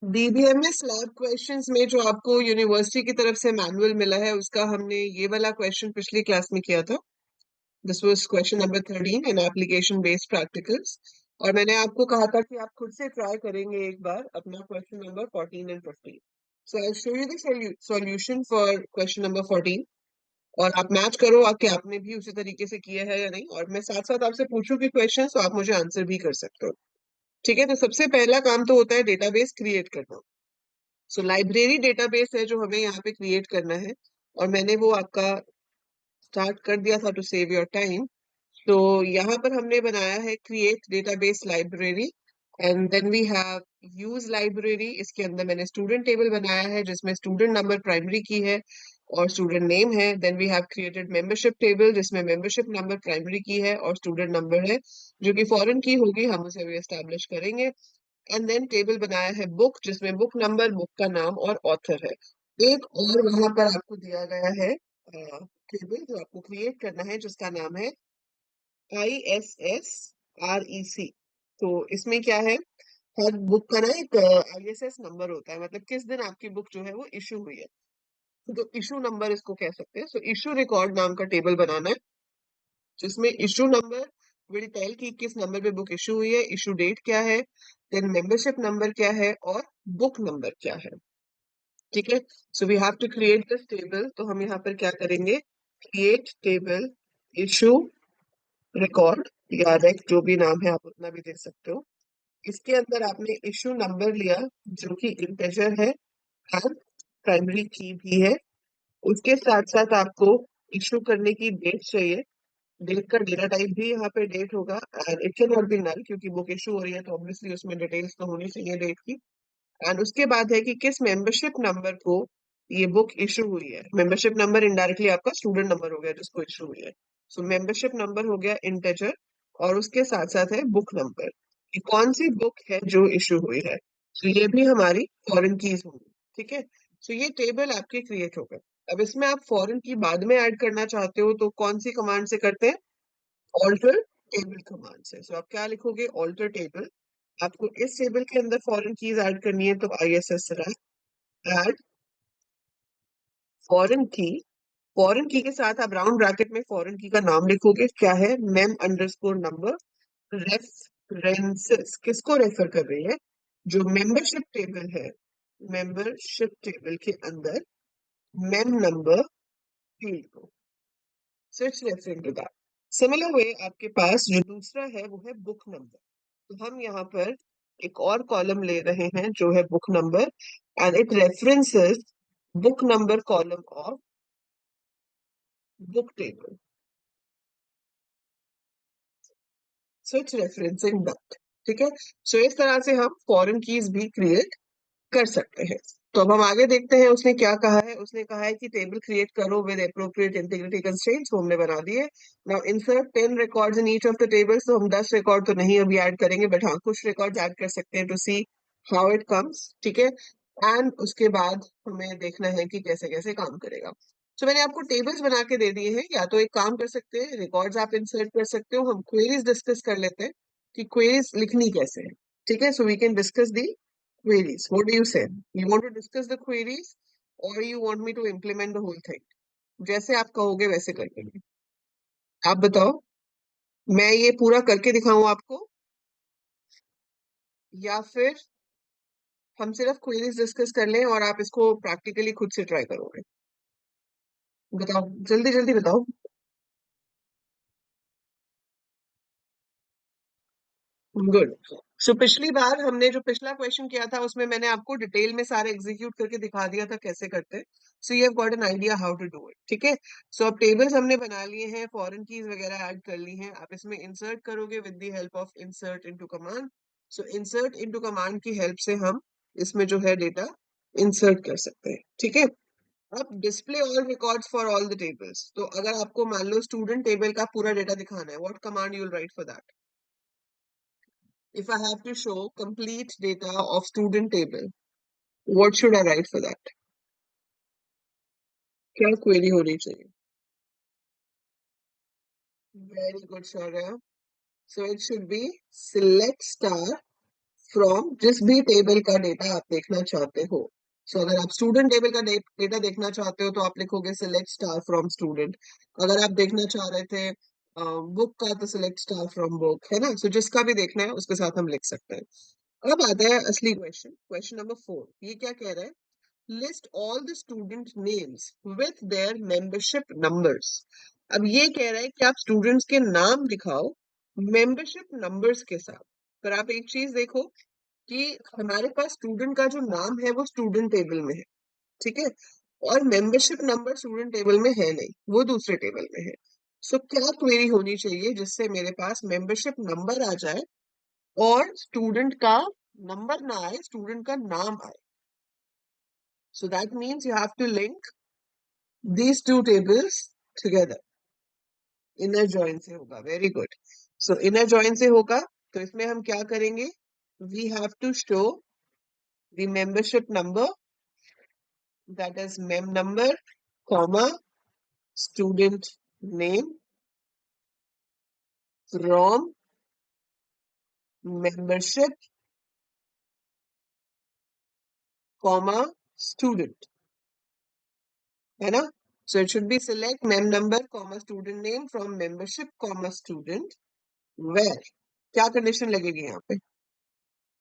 DBMS lab questions में जो आपको यूनिवर्सिटी की तरफ से मैनुअल मिला है उसका हमने ये वाला क्वेश्चन पिछली क्लास में किया था। This was question number 13 in application based practicals. और मैंने आपको कहा था कि आप खुद से ट्राई करेंगे एक बार अपना question number 14 and 15। So I show you the solution for question number 14 और आप मैच करो कि आपने भी उसी तरीके से किया है या नहीं, और मैं साथ साथ आपसे पूछूं कि क्वेश्चन तो आप मुझे आंसर भी कर सकते हो। ठीक है, तो सबसे पहला काम तो होता है डेटाबेस क्रिएट करना। सो लाइब्रेरी डेटाबेस है जो हमें यहाँ पे क्रिएट करना है, और मैंने वो आपका स्टार्ट कर दिया था टू सेव योर टाइम। तो यहाँ पर हमने बनाया है create database library, and then we have use library. इसके अंदर मैंने स्टूडेंट टेबल बनाया है जिसमें स्टूडेंट नंबर प्राइमरी की है और स्टूडेंट नेम है। Then we have created membership table जिसमें मेंबरशिप नंबर प्राइमरी की है और स्टूडेंट नंबर है, जो कि फॉरेन की होगी, हम उसे अभी एस्टैब्लिश करेंगे। एंड देन टेबल बनाया है बुक जिसमें बुक नंबर, बुक का नाम और ऑथर है। एक और वहां पर आपको दिया गया है टेबल जो आपको क्रिएट करना है जिसका नाम है ISSREC। तो इसमें क्या है, हर बुक का ना एक ISS नंबर होता है, मतलब किस दिन आपकी बुक जो है वो इशू हुई है, तो इशू नंबर इसको कह सकते हैं। सो इशू रिकॉर्ड नाम का टेबल बनाना है जिसमें इशू नंबर विल टेल कि किस नंबर पे बुक इशू हुई है, इशू डेट क्या है, देन मेंबरशिप नंबर क्या है और बुक नंबर क्या है। ठीक है, so we have to create this table. तो हम यहाँ पर क्या करेंगे, क्रिएट टेबल इशू रिकॉर्ड या रेक, जो भी नाम है आप उतना भी दे सकते हो। इसके अंदर आपने इशू नंबर लिया जो कि इंटेजर है और प्राइमरी की भी है। उसके साथ साथ आपको इशू करने की डेट चाहिए। डेट का डेटा टाइप भी यहाँ पे डेट होगा, and it can not be null क्योंकि बुक इशू हो रही है तो ऑब्वियसली उसमें डिटेल्स तो होनी चाहिए डेट की। एंड उसके बाद है कि किस मेंबरशिप नंबर को ये बुक इशू हुई है। मेंबरशिप नंबर इनडायरेक्टली आपका स्टूडेंट नंबर हो गया जिसको इशू हुई है। सो मेंबरशिप नंबर हो गया इंटेजर, और उसके साथ साथ है बुक नंबर कि कौन सी बुक है जो इशू हुई है। तो ये भी हमारी फॉरेन कीज होंगी। ठीक है, सो ये टेबल आपके क्रिएट हो गए। अब इसमें आप फॉरेन की बाद में ऐड करना चाहते हो तो कौन सी कमांड से करते हैं, ऑल्टर टेबल कमांड से। सो आप क्या लिखोगे, ऑल्टर टेबल। आपको इस टेबल के अंदर फॉरेन कीज ऐड करनी है तो ISS ऐड फॉरेन की। फॉरेन की के साथ आप राउंड ब्रैकेट में फॉरेन की का नाम लिखोगे, क्या है, मेम अंडरस्कोर नंबर रेफरेंसेस। किसको रेफर कर रही है, जो मेंबरशिप टेबल है, मेंबरशिप टेबल के अंदर मेम नंबर फील्ड को। So it's referring to that. Similar way आपके पास जो दूसरा है वो है बुक नंबर। तो हम यहाँ पर एक और कॉलम ले रहे हैं जो है book number, and it references book number column of book table. So it's referencing that. ठीक है, सो इस तरह से हम फॉरेन कीज भी क्रिएट कर सकते हैं। तो अब हम आगे देखते हैं उसने क्या कहा है। उसने कहा है कि टेबल क्रिएट करो विद एप्रोप्रिएट इंटीग्रिटी कंस्ट्रेंट्स, वो हमने बना दिए। Now insert 10 records in each of the tables. तो हम 10 रिकॉर्ड तो नहीं अभी ऐड करेंगे, बट हाँ कुछ रिकॉर्ड्स ऐड कर सकते हैं to see how it comes. ठीक है, एंड उसके बाद हमें देखना है कि कैसे कैसे काम करेगा। तो मैंने आपको टेबल्स बना के दे दिए हैं, या तो एक काम कर सकते हैं, रिकॉर्ड्स आप इंसर्ट कर सकते हो। हम क्वेरीज डिस्कस कर लेते हैं कि क्वेरीज लिखनी कैसे है। ठीक है, so we can discuss the queries. What do you say? You want to discuss the queries or you want me to implement the whole thing? जैसे आप कहोगे वैसे कर लेंगे। आप बताओ, मैं ये पूरा करके दिखाऊं आपको, या फिर हम सिर्फ क्वेरीज डिस्कस कर लें और आप इसको प्रैक्टिकली खुद से ट्राई करोगे? बताओ, जल्दी जल्दी बताओ। गुड। सो पिछली बार हमने जो पिछला क्वेश्चन किया था उसमें मैंने आपको डिटेल में सारे एग्जीक्यूट करके दिखा दिया था कैसे करते हैं। So you have got an idea how to do it. ठीक है, सो अब टेबल्स हमने बना लिए हैं, फॉरेन कीज वगैरह ऐड कर ली हैं। आप इसमें इंसर्ट करोगे with the help of insert into command. So insert into command की हेल्प से हम इसमें जो है डेटा इंसर्ट कर सकते हैं। ठीक है, अब display all records for all the tables. तो अगर आपको मान लो स्टूडेंट टेबल का पूरा डेटा दिखाना है, what command you will write for that? If I have to show complete data of student table, what should I write for that? क्या query होनी चाहिए? Very good, Shaurya. So it should be select star from जिस भी table का data आप देखना चाहते हो। सो अगर आप स्टूडेंट टेबल का डेटा देखना चाहते हो तो आप लिखोगे सिलेक्ट स्टार फ्रॉम स्टूडेंट। अगर आप देखना चाह रहे थे बुक का तो सिलेक्ट स्टार फ्रॉम बुक, है ना। सो जिसका भी देखना है उसके साथ हम लिख सकते हैं। अब आता है असली क्वेश्चन, क्वेश्चन नंबर 4। ये क्या कह रहा है? List all the student names with their membership numbers. अब ये कह रहा है कि आप स्टूडेंट्स के नाम दिखाओ मेंबरशिप नंबर्स के साथ। पर आप एक चीज देखो कि हमारे पास स्टूडेंट का जो नाम है वो स्टूडेंट टेबल में है, ठीक है, और मेंबरशिप नंबर स्टूडेंट टेबल में है नहीं, वो दूसरे टेबल में है। सो क्या क्वेरी होनी चाहिए जिससे मेरे पास मेंबरशिप नंबर आ जाए और स्टूडेंट का नंबर ना आए, स्टूडेंट का नाम आए? So that means you have to link these two tables together। Inner join से होगा, very good. So inner join से होगा तो इसमें हम क्या करेंगे? We have to show the membership number, that is mem number, comma, student name from membership, comma, student, है ना। So it should be select mem number, comma, student name from membership, comma, student, where क्या condition लगेगी यहाँ पे?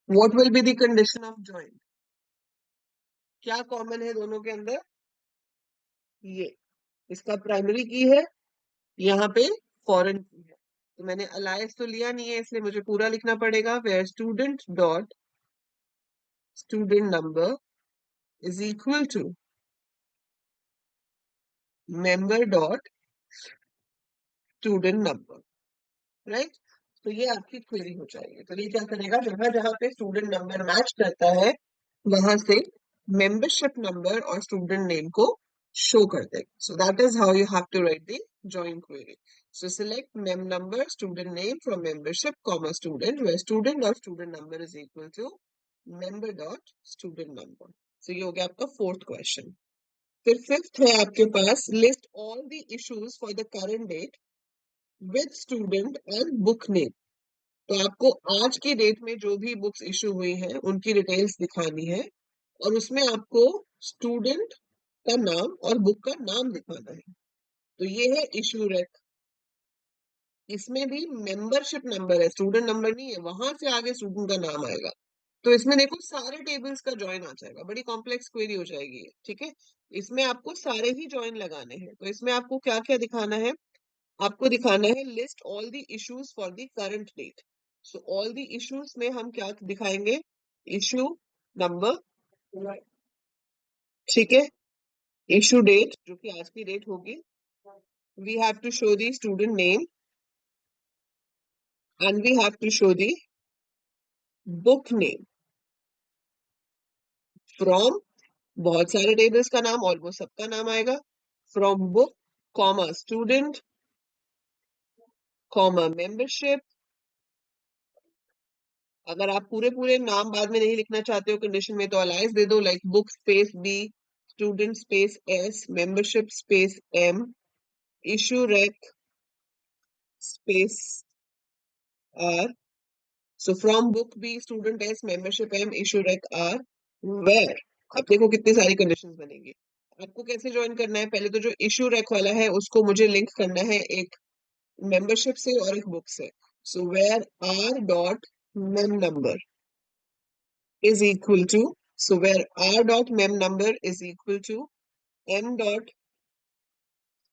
What will be the condition of join? क्या common है दोनों के अंदर? ये इसका प्राइमरी की है, यहाँ पे फॉरेन की है। तो मैंने अलायस तो लिया नहीं है इसलिए मुझे पूरा लिखना पड़ेगा। Where student dot student number is equal to member dot student number, right. तो ये आपकी क्वेरी हो जाएगी। तो ये क्या करेगा, जहां जहां पे स्टूडेंट नंबर मैच करता है वहां से मेंबरशिप नंबर और स्टूडेंट नेम को शो कर देगा। So that is how you have to write the join query. So select mem number student name from membership comma student where student और student number is equal to member dot student number. So ये हो गया आपका fourth question. फिर fifth है आपके पास, list all the issues for the current date with student and book name. तो आपको आज की डेट में जो भी बुक्स इशू हुई हैं उनकी डिटेल्स दिखानी है और उसमें आपको स्टूडेंट का नाम और बुक का नाम दिखाना है। तो ये है इशू रेक। इसमें भी मेंबरशिप नंबर है, स्टूडेंट नंबर नहीं है, वहां से आगे स्टूडेंट का नाम आएगा। तो इसमें देखो सारे टेबल्स का ज्वाइन आ जाएगा, बड़ी कॉम्प्लेक्स क्वेरी हो जाएगी ये, ठीक है। इसमें आपको सारे ही ज्वाइन लगाने हैं। तो इसमें आपको क्या क्या दिखाना है? आपको दिखाना है list all the issues for the current date. So all the issues में हम क्या दिखाएंगे? इशू नंबर, ठीक है, इशू डेट जो कि आज की डेट होगी, we have to show the student name and we have to show the book name from, बहुत सारे टेबल्स का नाम, ऑलमोस्ट सबका नाम आएगा, from book comma student comma membership. अगर आप पूरे पूरे नाम बाद में नहीं लिखना चाहते हो कंडीशन में तो अलाइस दे दो, like book space B, student space S, membership space M, issue rec space R. So from book B, student S, membership M, issue rec R, where. अब देखो कितनी सारी कंडीशंस बनेंगी। आपको कैसे ज्वाइन करना है? पहले तो जो इशू रेक वाला है उसको मुझे लिंक करना है एक मेंबरशिप से और एक बुक से। So where R dot mem number is equal to, so where r dot mem number is equal to m dot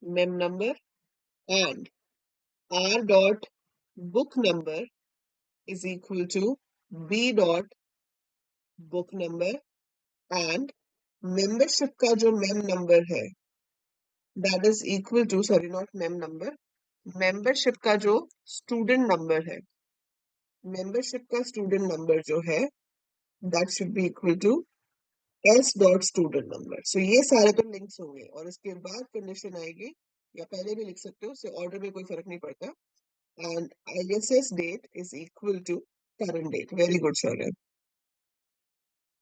mem number and r dot book number is equal to b dot book number and membership का जो mem number है that is equal to, sorry not mem number, membership का जो student number है, membership का student number जो है that should be equal to S dot student number. So ये सारे तो लिंक्स होंगे और इसके बाद कंडीशन आएगी, या पहले भी लिख सकते हो, उससे ऑर्डर में कोई फर्क नहीं पड़ता। And ISS date is equal to current date, very good sir.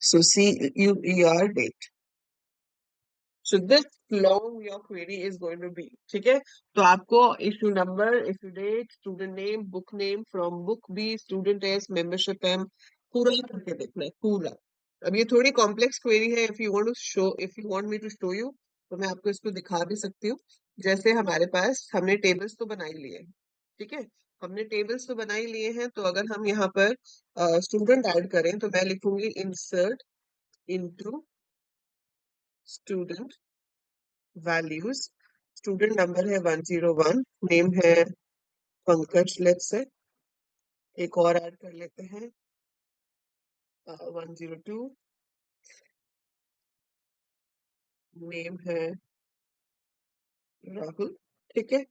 So C U E R date. So this long your query is going to be, ठीक है। तो आपको issue number, issue date, student name, book name, from book B, student S, membership M, पूरा करके देखना है पूरा। अब ये थोड़ी कॉम्प्लेक्स क्वेरी है, if you want me to show you, तो मैं आपको इसको दिखा भी सकती हूँ। जैसे हमारे पास हमने टेबल्स तो बना ही लिए हैं, ठीक है। हमने टेबल्स तो बना ही लिए हैं, तो अगर हम यहाँ पर स्टूडेंट ऐड करें तो मैं लिखूंगी insert into student values. Student number है 101, नेम है पंकज, लेट्स से। एक और ऐड कर लेते हैं 102, नेम है राहुल, ठीक है।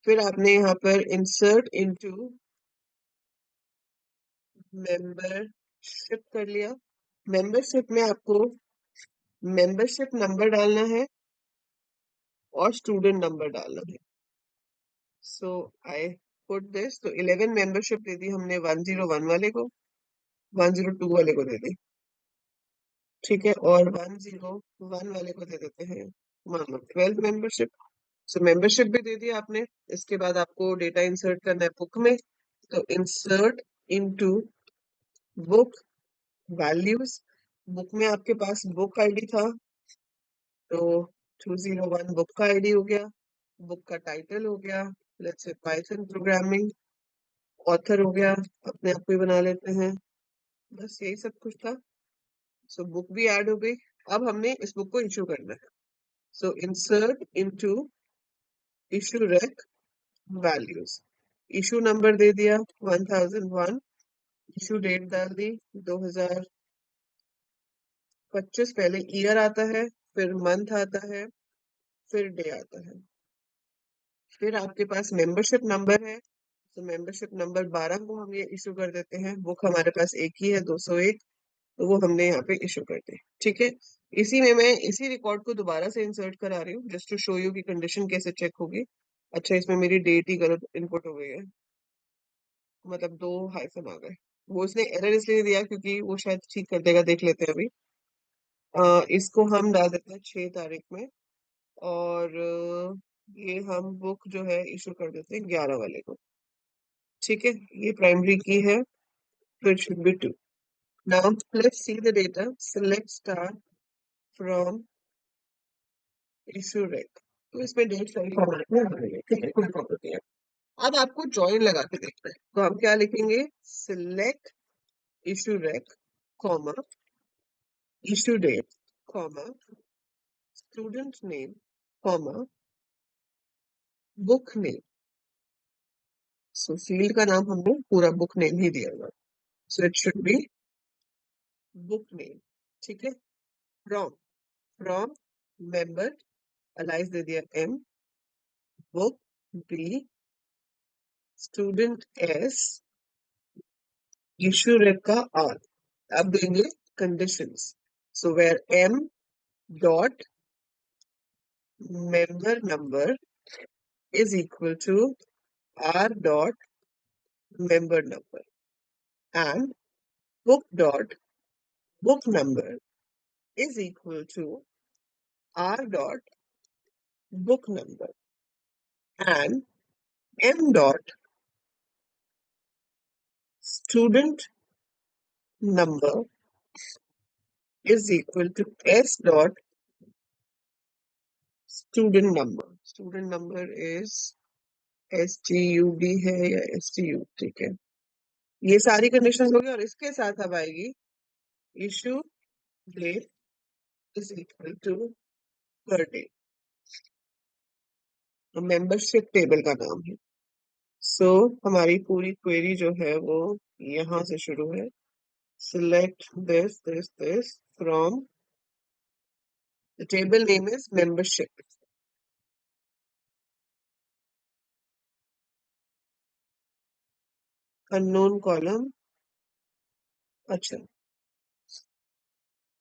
फिर आपने यहाँ पर इंसर्ट इनटू मेंबरशिप कर लिया। मेंबरशिप में आपको मेंबरशिप नंबर डालना है और स्टूडेंट नंबर डालना है। सो आई पुट दिस, तो 11 मेंबरशिप दे दी हमने 101 वाले को, 102 वाले को दे दी, ठीक है। और 101 वाले को दे देते हैं मान लो 12 मेंबरशिप। सो मेंबरशिप भी दे दी आपने। इसके बाद आपको डेटा इंसर्ट करना है बुक में, तो insert into book values. Book में आपके पास बुक आईडी था, तो 201 बुक का आईडी हो गया। बुक का टाइटल हो गया, let's say Python programming. Author हो गया, अपने आप को ही बना लेते हैं। बस यही सब कुछ था। सो बुक भी ऐड हो गई। अब हमने इस बुक को इशू करना है। So insert into issue rec values. Issue number दे दिया 1001, इशू डेट डाल दी 2025। पहले ईयर आता है, फिर मंथ आता है, फिर डे आता है। फिर आपके पास मेंबरशिप नंबर है, तो मेंबरशिप नंबर 12 को हम ये इशू कर देते हैं। बुक हमारे पास एक ही है 201, तो वो हमने यहाँ पे इशू कर दी, ठीक है। इसी में मैं इसी रिकॉर्ड को दोबारा से इंसर्ट करा रही हूँ, जस्ट टू शो यू की कंडीशन कैसे चेक होगी। अच्छा, इसमें मेरी डेट ही गलत इनपुट हो गई है, मतलब 2 हाइफन आ गए। वो उसने एरर इसलिए दिया क्योंकि वो शायद ठीक कर देगा, देख लेते हैं अभी। इसको हम डाल देते हैं 6 तारीख में, और ये हम बुक जो है इशू कर देते हैं 11 वाले को, ठीक है। ये प्राइमरी की है, so it should be 2. Now let's see the data. Select star from issue rec. तो इसमें डेट सही फॉर्मेट में आ रही है, ठीक है, कोई प्रॉब्लम नहीं है। अब आपको जॉइन लगा के देखना है, तो हम क्या लिखेंगे? Select issue rec, comma, issue date, comma, student name, comma, book name. So field का नाम हमने पूरा बुक नेम ही दिया हुआ, so it should be book name, ठीक है। फ्रॉम फ्रॉम मेंबर, अलाइज दे दिया M, book B, student S, issue rec का आर। अब देंगे conditions. So where M dot member number is equal to R dot member number, and book dot book number is equal to R dot book number, and M dot student number is equal to s dot student number. Student number is STUD है या STU, ठीक है। ये सारी conditions हो गई, और इसके साथ अब आएगी issue date is equal to per day. तो मेंबरशिप टेबल का नाम है। सो हमारी पूरी क्वेरी जो है वो यहाँ से शुरू है। Select this from the table name is membership, unknown column. अच्छा,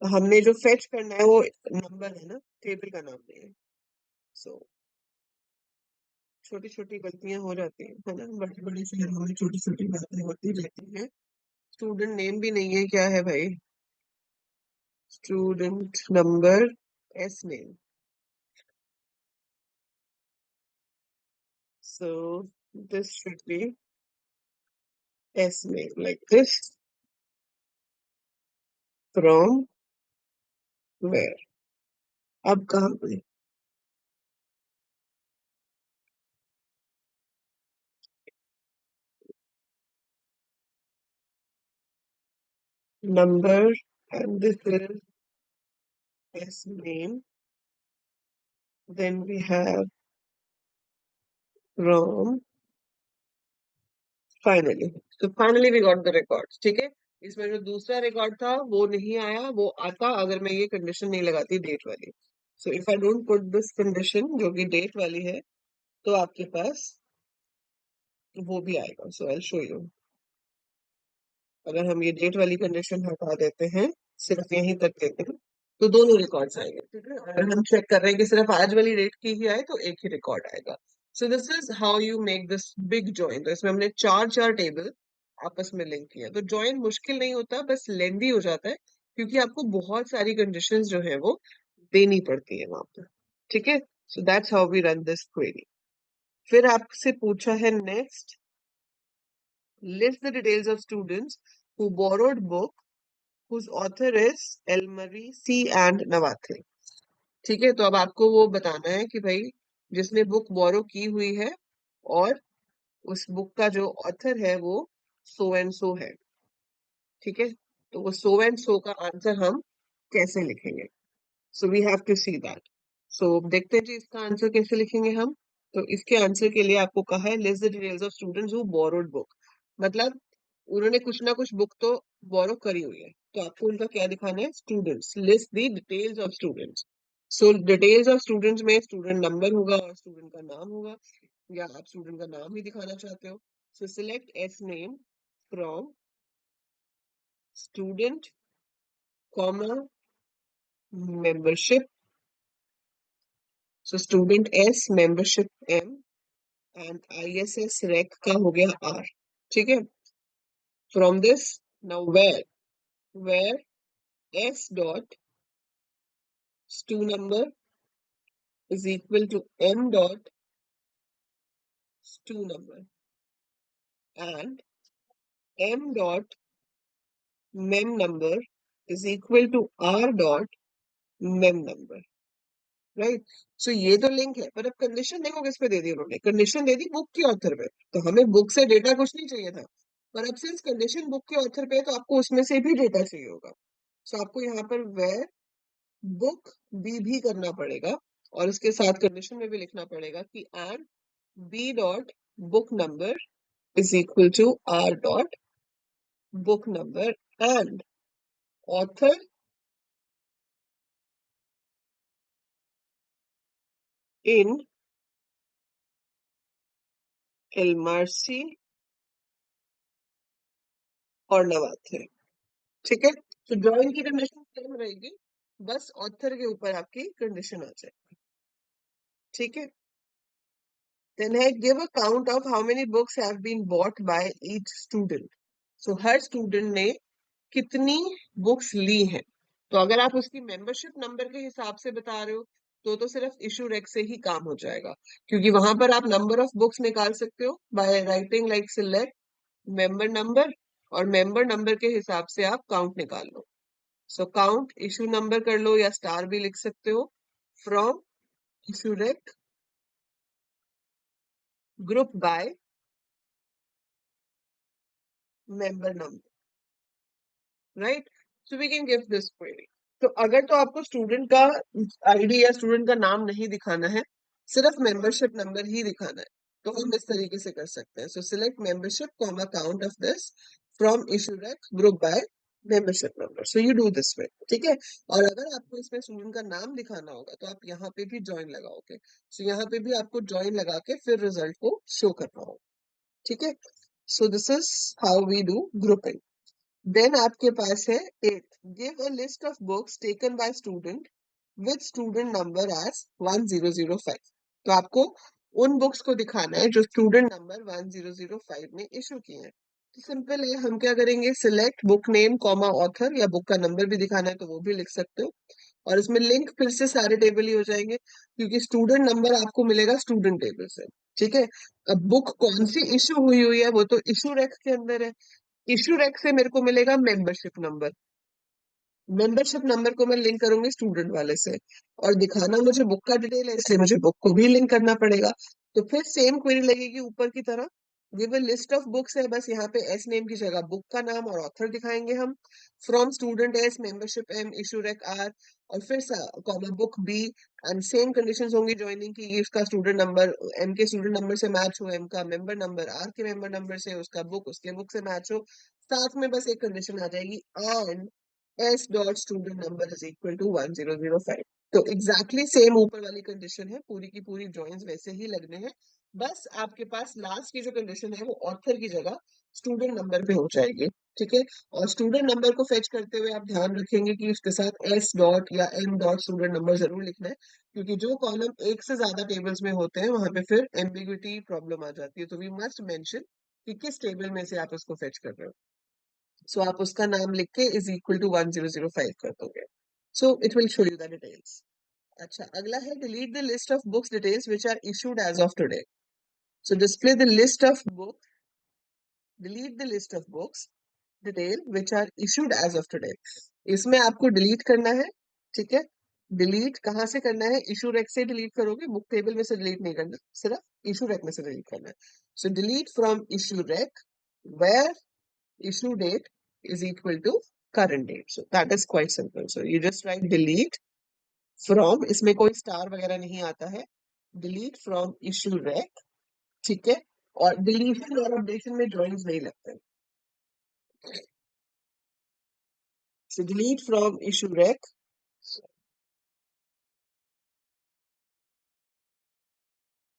हमने जो फेच करना है वो नंबर है ना, टेबल का नाम नहीं है। सो छोटी छोटी गलतियां हो जाती है ना, बड़ी बड़ी शहरों में छोटी छोटी बातें होती रहती हैं। स्टूडेंट नेम भी नहीं है, क्या है भाई? Student number S name. So this should be S name like this, from where. अब कहाँ पे? number, and this is S name. Then we have from, finally. So finally we got the records. ठीक है, इसमें जो दूसरा record था वो नहीं आया, वो आता अगर मैं ये कंडीशन नहीं लगाती डेट वाली। So if I don't put this condition जो कि डेट वाली है, तो आपके पास वो भी आएगा। सो आई शो यू। अगर हम ये डेट वाली कंडीशन हटा देते हैं, सिर्फ यहीं तक देते हैं, तो दोनों रिकॉर्ड्स आएंगे। ठीक है, अगर हम चेक कर रहे हैं कि सिर्फ आज वाली डेट की ही आए, तो एक ही रिकॉर्ड आएगा। सो this is how you make this big join. तो इसमें हमने चार चार टेबल आपस में लिंक किया। तो जॉइन मुश्किल नहीं होता, बस लेंदी हो जाता है, क्योंकि आपको बहुत सारी कंडीशंस जो है वो देनी पड़ती है वहां पर। ठीक है, so that's how we run this query. फिर आपसे पूछा है next, list the details of students who borrowed book whose author is Elmarie C and Navathi। ठीक है, तो अब आपको वो बताना है कि भाई जिसने बुक बोरो की हुई है और उस बुक का जो ऑथर है वो सो एंड सो है। ठीक है, तो वो सो एंड सो का आंसर हम कैसे लिखेंगे? So we have to see that. So देखते हैं जी इसका आंसर कैसे लिखेंगे हम। तो इसके आंसर के लिए आपको कहा है list the details of students who borrowed book. मतलब उन्होंने कुछ ना कुछ बुक तो बोरो करी हुई है, तो आपको उनका क्या दिखाना है? Students. List the details of students. So details of students में स्टूडेंट नंबर होगा और स्टूडेंट का नाम होगा, या आप स्टूडेंट का नाम ही दिखाना चाहते हो। सो select S name from student comma membership. So student S, membership M, and ISS rec का हो गया R। ठीक है, from this now where S dot stu number is equal to M dot stu number and M dot mem number is equal to R dot mem number। Right, so ये तो link है, पर अब condition देखो किस पे दे दी उन्होंने? Condition दे दी book के ऑथर पे। तो हमें बुक से डेटा कुछ नहीं चाहिए था, पर अब सिंस कंडीशन बुक के ऑथर पे है, तो आपको उसमें से भी डेटा चाहिए होगा। सो आपको यहाँ पर वेयर बुक भी करना पड़ेगा, और उसके साथ कंडीशन में भी लिखना पड़ेगा कि and B dot book number is equal to R dot book number and author in Elmasri और नवाथे। ठीक है, तो ड्राइंग की कंडीशन सेम रहेगी, बस ऑथर के ऊपर आपकी कंडीशन आ जाए। ठीक है, देन है give a count of how many books have been bought by each student. सो हर स्टूडेंट ने कितनी बुक्स ली हैं। तो अगर आप उसकी मेंबरशिप नंबर के हिसाब से बता रहे हो, तो सिर्फ इशू रेक से ही काम हो जाएगा, क्योंकि वहां पर आप नंबर ऑफ बुक्स निकाल सकते हो by writing like select member number, और मेंबर नंबर के हिसाब से आप काउंट निकाल लो। सो काउंट इशू नंबर कर लो, या स्टार भी लिख सकते हो, from issue rec group by member number. Right, so we can give this query. तो अगर तो आपको स्टूडेंट का आईडी या स्टूडेंट का नाम नहीं दिखाना है, सिर्फ मेंबरशिप नंबर ही दिखाना है, तो हम इस तरीके से कर सकते हैं। सो select membership comma count of this from issue rack group by membership number. So you do this way. ठीक है, और अगर आपको इसमें स्टूडेंट का नाम दिखाना होगा, तो आप यहाँ पे भी ज्वाइन लगाओगे। सो यहाँ पे भी आपको ज्वाइन लगा के फिर रिजल्ट को शो करना होगा। ठीक है, so this is how we do grouping. Then आपके पास है 8, give a list of books taken by student with student number as 1005। तो आपको उन बुक्स को दिखाना है जो स्टूडेंट नंबर 1005 में इशू किए हैं। तो सिंपल है, हम क्या करेंगे? Select book name comma author, या बुक का नंबर भी दिखाना है तो वो भी लिख सकते हो, और इसमें लिंक फिर से सारे टेबल ही हो जाएंगे, क्योंकि स्टूडेंट नंबर आपको मिलेगा स्टूडेंट टेबल से। ठीक है, अब बुक कौन सी इशू हुई है वो तो इशू रेक के अंदर है, इशू रेक से मेरे को मिलेगा मेंबरशिप नंबर। मेंबरशिप नंबर को मैं लिंक करूंगी स्टूडेंट वाले से, और दिखाना मुझे बुक का डिटेल है, इसलिए मुझे बुक को भी लिंक करना पड़ेगा। तो फिर सेम क्वेरी लगेगी ऊपर की तरह, give a list of books है, बस यहाँ पे एस नेम की जगह बुक का नाम और ऑथर दिखाएंगे हम। From student S, membership M, issue rec R, और फिर comma book B, and same conditions होंगी ज्वाइनिंग की, ये उसका स्टूडेंट नंबर एम के स्टूडेंट नंबर से मैच हो, एम का मेंबर नंबर आर के मेंबर नंबर से, उसका बुक उसके बुक से मैच हो। साथ में बस एक कंडीशन आ जाएगी, and S dot student number is equal to 1005। तो एग्जैक्टली सेम ऊपर वाली कंडीशन है, पूरी की पूरी जॉइंस वैसे ही लगने हैं। बस आपके पास लास्ट की जो कंडीशन है वो ऑथर की जगह स्टूडेंट नंबर पे हो जाएगी। ठीक है, और स्टूडेंट नंबर को फेच करते हुए आप ध्यान रखेंगे कि उसके साथ एस डॉट या एम डॉट स्टूडेंट नंबर जरूर लिखना है, क्योंकि जो कॉलम एक से ज्यादा टेबल्स में होते हैं वहां पे फिर एम्बिग्विटी प्रॉब्लम आ जाती है। तो वी मस्ट मेंशन कि किस टेबल में से आप उसको फेच कर रहे हो। सो आप उसका नाम लिख के इज इक्वल टू 1005 कर दोगे, so it will show you the details. अच्छा, अगला है delete the list of books details which are issued as of today. So display the list of book, delete the list of books detail which are issued as of today. इसमें आपको delete करना है। ठीक है, delete कहाँ से करना है? इशू रेक से डिलीट करोगे, बुक टेबल में से डिलीट नहीं करना, सिर्फ इशू रेक में से डिलीट करना है। So delete from issue rec where issue date is equal to current date. So that is quite simple. So you just write delete from, इसमें कोई स्टार वगैरह नहीं आता है, delete from issue rec। ठीक है, और डिलीशन और अपडेशन में जॉइंस नहीं लगते। So delete from issue rec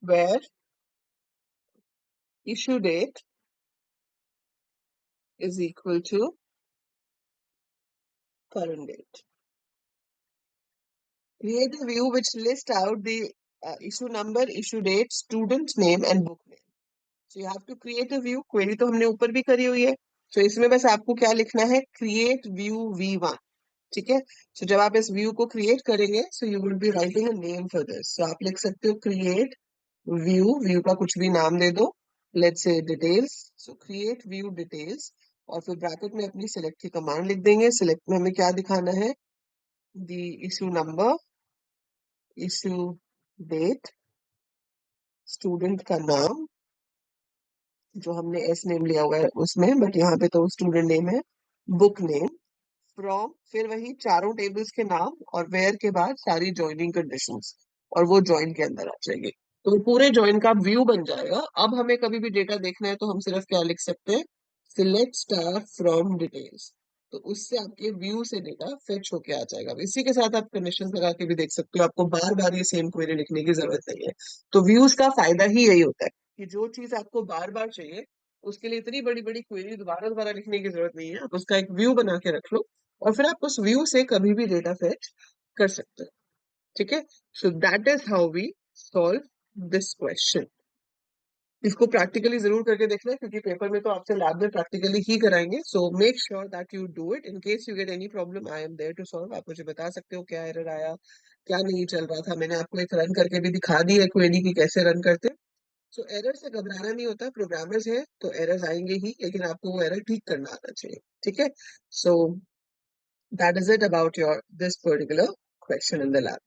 where issue date is equal to current date। Create a view which lists out the issue number, issue date, student name and book name। So you have to create a view। Query तो हमने ऊपर भी करी हुई है, तो इसमें बस आपको क्या लिखना है, क्रिएट व्यू V1। ठीक है, सो जब आप इस व्यू को क्रिएट करेंगे, so you will be writing a name for this. So आप लिख सकते हो क्रिएट व्यू, व्यू का कुछ भी नाम दे दो, let's say details. So create view details, और फिर ब्रैकेट में अपनी सिलेक्ट की कमांड लिख देंगे। सिलेक्ट में हमें क्या दिखाना है, the issue number, issue date, student का नाम जो हमने एस नेम लिया हुआ है उसमें, बट यहाँ पे तो स्टूडेंट नेम है, बुक नेम, फ्रॉम, फिर वही चारों टेबल्स के नाम, और वेयर के बाद सारी ज्वाइनिंग कंडीशंस, और वो ज्वाइन के अंदर आ जाएगी। तो पूरे ज्वाइन का व्यू बन जाएगा। अब हमें कभी भी डेटा देखना है तो हम सिर्फ क्या लिख सकते हैं, सिलेक्ट स्टार फ्रॉम डिटेल्स। तो उससे आपके व्यू से डेटा फेच होके आ जाएगा। अब इसी के साथ आप कंडीशन लगा के भी देख सकते हो, आपको बार बार ये सेम क्वेरी लिखने की जरूरत नहीं है। तो व्यूज का फायदा ही यही होता है कि जो चीज आपको बार बार चाहिए, उसके लिए इतनी बड़ी बड़ी क्वेरी दोबारा दोबारा लिखने की जरूरत नहीं है। आप उसका एक व्यू बना के रख लो, और फिर आप उस व्यू से कभी भी डेटा फेच कर सकते हो। ठीक है, so that is how we solve this question. इसको प्रैक्टिकली जरूर करके देखना है, क्योंकि पेपर में तो आपसे लैब में प्रैक्टिकली ही कराएंगे। So make sure that you do it. In case you get any problem, I am there to solve. आप मुझे बता सकते हो क्या एरर आया, क्या नहीं चल रहा था। मैंने आपको एक रन करके भी दिखा दी है क्वेरी की कैसे रन करते। सो एरर से घबराना नहीं होता, प्रोग्रामर्स है तो एरर्स आएंगे ही, लेकिन आपको वो एरर ठीक करना आना चाहिए। ठीक है, सो that is it about your this particular question in the lab.